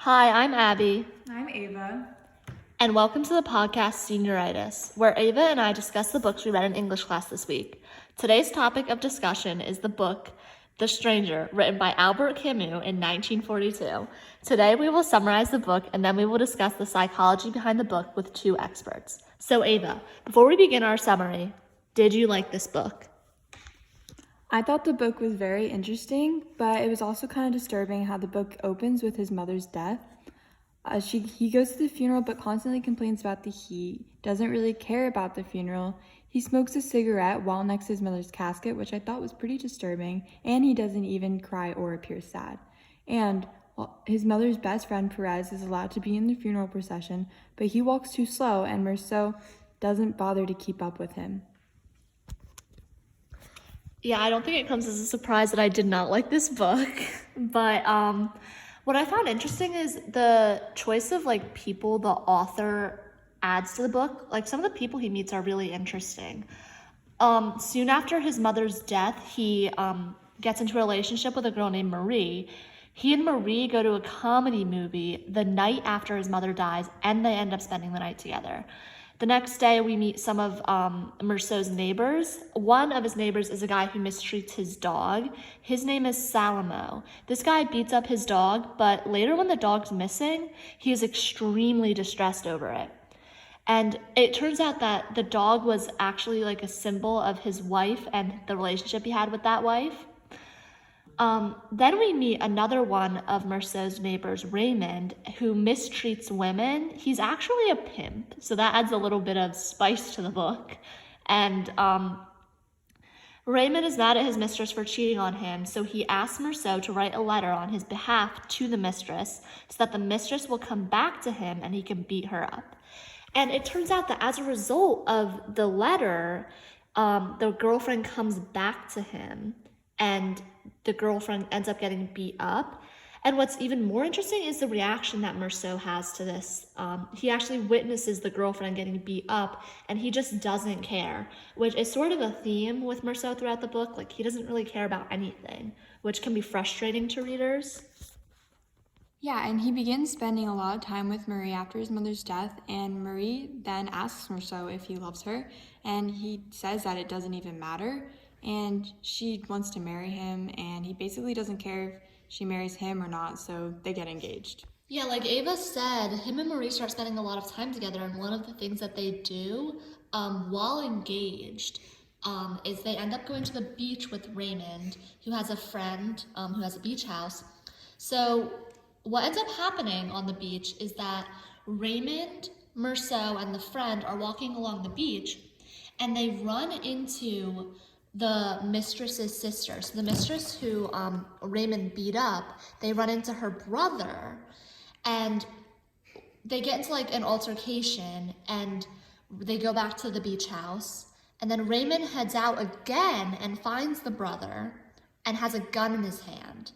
Hi, I'm Abby, I'm Ava. and welcome to the podcast Senioritis, where Ava and I discuss the books we read in English class this week. Today's topic of discussion is the book The Stranger, written by Albert Camus in 1942. Today we will summarize the book and then we will discuss the psychology behind the book with two experts. So Ava, before we begin our summary, did you like this book? I thought the book was very interesting, but it was also kind of disturbing how the book opens with his mother's death. He goes to the funeral but constantly complains about the heat, doesn't really care about the funeral. He smokes a cigarette while next to his mother's casket, which I thought was pretty disturbing, and he doesn't even cry or appear sad. And his mother's best friend, Perez, is allowed to be in the funeral procession, but he walks too slow, and Merceau doesn't bother to keep up with him. Yeah, I don't think it comes as a surprise that I did not like this book, but what I found interesting is the choice of like people the author adds to the book. Like some of the people he meets are really interesting. Soon after his mother's death, he gets into a relationship with a girl named Marie. He and Marie go to a comedy movie the night after his mother dies, and they end up spending the night together. The next day, we meet some of Merceau's neighbors. One of his neighbors is a guy who mistreats his dog. His name is Salamo. This guy beats up his dog, but later when the dog's missing, he is extremely distressed over it. And it turns out that the dog was actually like a symbol of his wife and the relationship he had with that wife. Then we meet another one of Merceau's neighbors, Raymond, who mistreats women. He's actually a pimp, so that adds a little bit of spice to the book. And Raymond is mad at his mistress for cheating on him, so he asks Merceau to write a letter on his behalf to the mistress so that the mistress will come back to him and he can beat her up. And it turns out that as a result of the letter, the girlfriend comes back to him and the girlfriend ends up getting beat up. And what's even more interesting is the reaction that Merceau has to this. He actually witnesses the girlfriend getting beat up and he just doesn't care, which is sort of a theme with Merceau throughout the book. Like he doesn't really care about anything, which can be frustrating to readers. Yeah, and he begins spending a lot of time with Marie after his mother's death, and Marie then asks Merceau if he loves her, and he says that it doesn't even matter, and she wants to marry him, and he basically doesn't care if she marries him or not, so they get engaged. Yeah, like Ava said, him and Marie start spending a lot of time together, and one of the things that they do while engaged is they end up going to the beach with Raymond, who has a friend who has a beach house. So what ends up happening on the beach is that Raymond, Merceau, and the friend are walking along the beach, and they run into the mistress's sister. So the mistress who Raymond beat up, they run into her brother, and they get into like an altercation, and they go back to the beach house, and then Raymond heads out again and finds the brother and has a gun in his hand.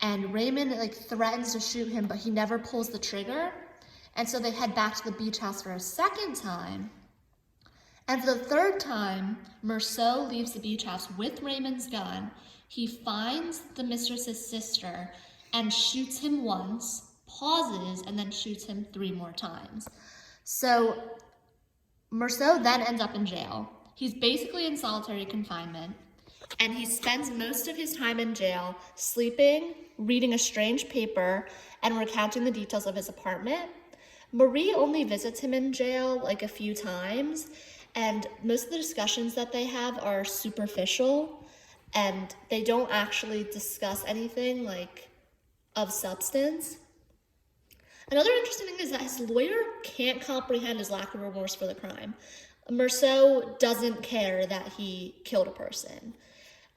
And Raymond like threatens to shoot him, but he never pulls the trigger. And so they head back to the beach house for a second time. And for the third time, Merceau leaves the beach house with Raymond's gun. He finds the mistress's sister and shoots him once, pauses, and then shoots him 3 more times. So Merceau then ends up in jail. He's basically in solitary confinement, and he spends most of his time in jail sleeping, reading a strange paper, and recounting the details of his apartment. Marie only visits him in jail like a few times, and most of the discussions that they have are superficial, and they don't actually discuss anything like of substance. Another interesting thing is that his lawyer can't comprehend his lack of remorse for the crime. Merceau doesn't care that he killed a person.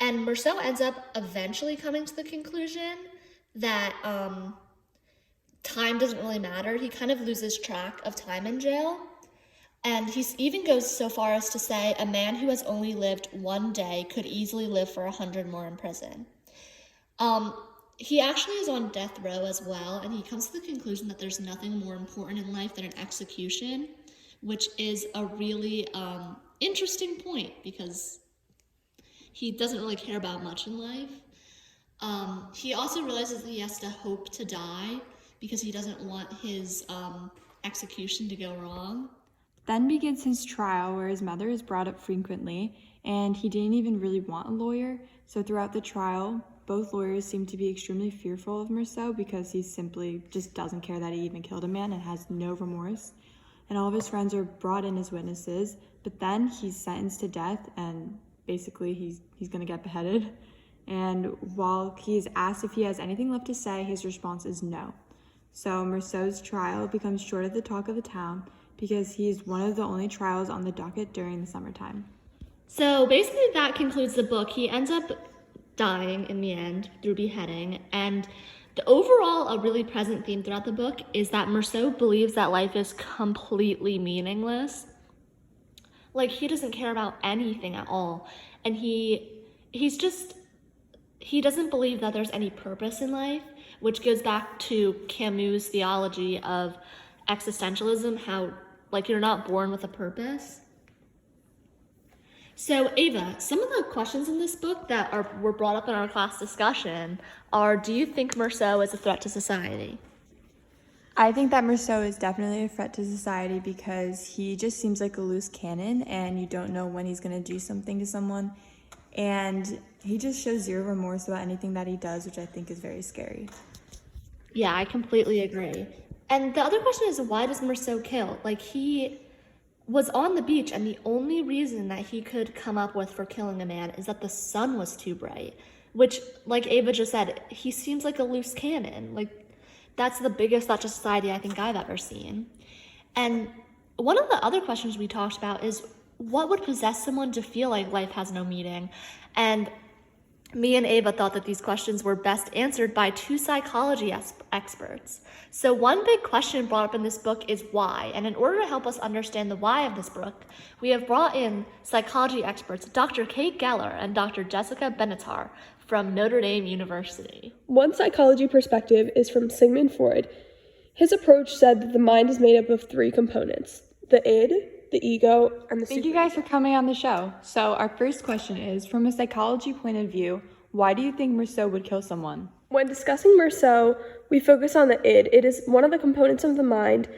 And Merceau ends up eventually coming to the conclusion that time doesn't really matter. He kind of loses track of time in jail. And he even goes so far as to say a man who has only lived 1 day could easily live for 100 more in prison. He actually is on death row as well, and he comes to the conclusion that there's nothing more important in life than an execution, which is a really interesting point because he doesn't really care about much in life. He also realizes that he has to hope to die because he doesn't want his execution to go wrong. Then begins his trial, where his mother is brought up frequently, and he didn't even really want a lawyer. So throughout the trial, both lawyers seem to be extremely fearful of Merceau because he simply just doesn't care that he even killed a man and has no remorse. And all of his friends are brought in as witnesses, but then he's sentenced to death, and basically he's gonna get beheaded. And while he's asked if he has anything left to say, his response is no. So Merceau's trial becomes short of the talk of the town because he's one of the only trials on the docket during the summertime. So basically that concludes the book. He ends up dying in the end through beheading, and the overall a really present theme throughout the book is that Merceau believes that life is completely meaningless. Like, he doesn't care about anything at all, and he doesn't believe that there's any purpose in life, which goes back to Camus' theology of existentialism, how like you're not born with a purpose. So Ava, some of the questions in this book that were brought up in our class discussion are, do you think Merceau is a threat to society? I think that Merceau is definitely a threat to society because he just seems like a loose cannon and you don't know when he's going to do something to someone. And he just shows zero remorse about anything that he does, which I think is very scary. Yeah, I completely agree. And the other question is, why does Merceau kill? Like, he was on the beach, and the only reason that he could come up with for killing a man is that the sun was too bright, which, like Ava just said, he seems like a loose cannon. Like, that's the biggest threat to society I think I've ever seen. And one of the other questions we talked about is, what would possess someone to feel like life has no meaning? And me and Ava thought that these questions were best answered by two psychology experts. So one big question brought up in this book is why. And in order to help us understand the why of this book, we have brought in psychology experts Dr. Kate Geller and Dr. Jessica Benatar from Notre Dame University. One psychology perspective is from Sigmund Freud. His approach said that the mind is made up of three components: the id, the ego, and the Thank you guys for coming on the show. So our first question is, from a psychology point of view, why do you think Merceau would kill someone? When discussing Merceau, we focus on the id. It is one of the components of the mind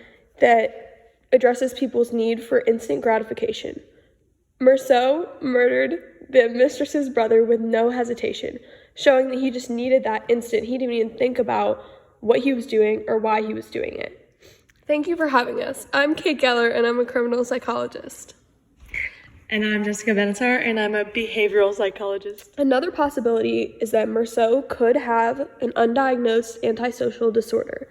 that addresses people's need for instant gratification. Merceau murdered the mistress's brother with no hesitation, showing that he just needed that instant. He didn't even think about what he was doing or why he was doing it. Thank you for having us. I'm Kate Geller, and I'm a criminal psychologist. And I'm Jessica Benatar, and I'm a behavioral psychologist. Another possibility is that Merceau could have an undiagnosed antisocial disorder.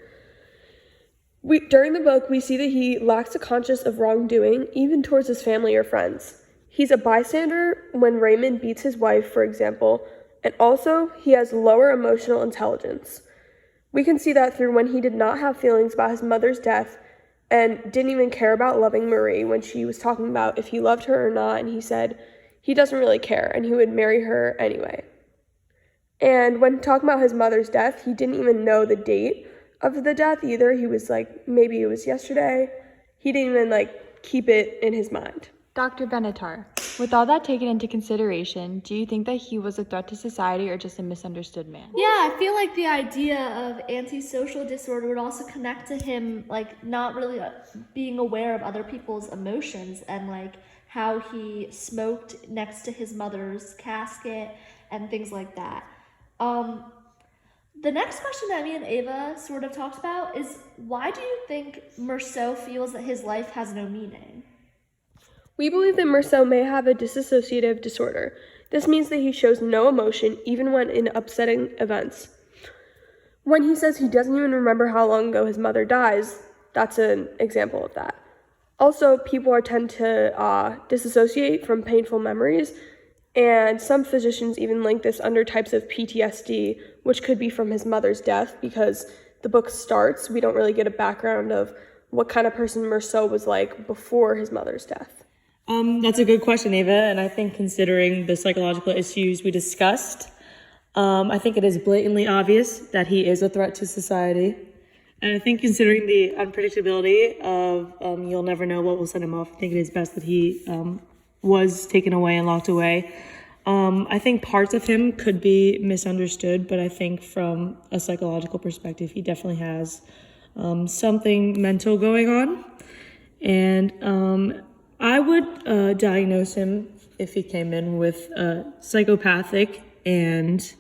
During the book, we see that he lacks a conscience of wrongdoing, even towards his family or friends. He's a bystander when Raymond beats his wife, for example, and also he has lower emotional intelligence. We can see that through when he did not have feelings about his mother's death and didn't even care about loving Marie when she was talking about if he loved her or not, and he said he doesn't really care and he would marry her anyway. And when talking about his mother's death, he didn't even know the date of the death either. He was like, maybe it was yesterday. He didn't even keep it in his mind. Dr. Benatar, with all that taken into consideration, do you think that he was a threat to society or just a misunderstood man? Yeah, I feel like the idea of antisocial disorder would also connect to him, not really being aware of other people's emotions and, how he smoked next to his mother's casket and things like that. The next question that me and Ava sort of talked about is, why do you think Merceau feels that his life has no meaning? We believe that Merceau may have a dissociative disorder. This means that he shows no emotion, even when in upsetting events. When he says he doesn't even remember how long ago his mother dies, that's an example of that. Also, people tend to disassociate from painful memories, and some physicians even link this under types of PTSD, which could be from his mother's death, because the book starts, we don't really get a background of what kind of person Merceau was like before his mother's death. That's a good question, Ava, and I think considering the psychological issues we discussed, I think it is blatantly obvious that he is a threat to society. And I think considering the unpredictability of you'll never know what will set him off, I think it is best that he was taken away and locked away. I think parts of him could be misunderstood, but I think from a psychological perspective, he definitely has something mental going on. And I would diagnose him if he came in with psychopathic and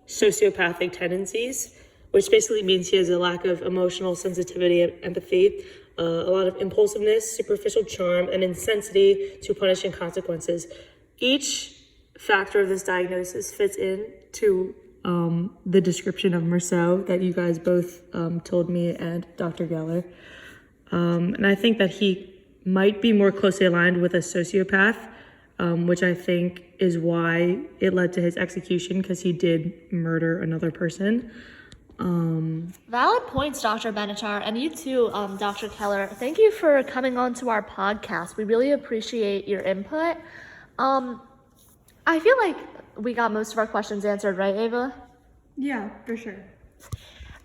sociopathic tendencies, which basically means he has a lack of emotional sensitivity and empathy, a lot of impulsiveness, superficial charm, and insensitivity to punishing consequences. Each factor of this diagnosis fits in to the description of Merceau that you guys both told me and Dr. Geller. And I think that he might be more closely aligned with a sociopath, which I think is why it led to his execution, because he did murder another person. Valid points, Dr. Benatar, and you too, Dr. Keller. Thank you for coming on to our podcast. We really appreciate your input. I feel like we got most of our questions answered, right, Ava? Yeah, for sure.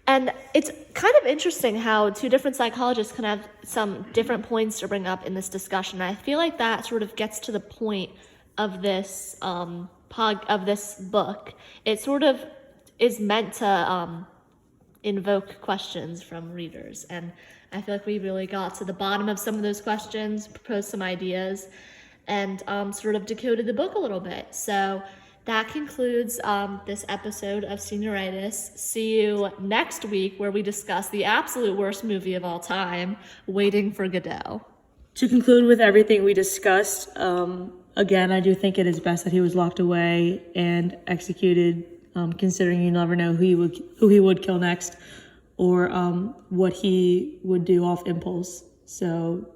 And it's kind of interesting how two different psychologists can have some different points to bring up in this discussion. I feel like that sort of gets to the point of this this book. It sort of is meant to invoke questions from readers, and I feel like we really got to the bottom of some of those questions, proposed some ideas, and sort of decoded the book a little bit. So that concludes this episode of Senioritis. See you next week, where we discuss the absolute worst movie of all time, Waiting for Godot. To conclude with everything we discussed, again, I do think it is best that he was locked away and executed, considering you never know who he would kill next, or what he would do off impulse. So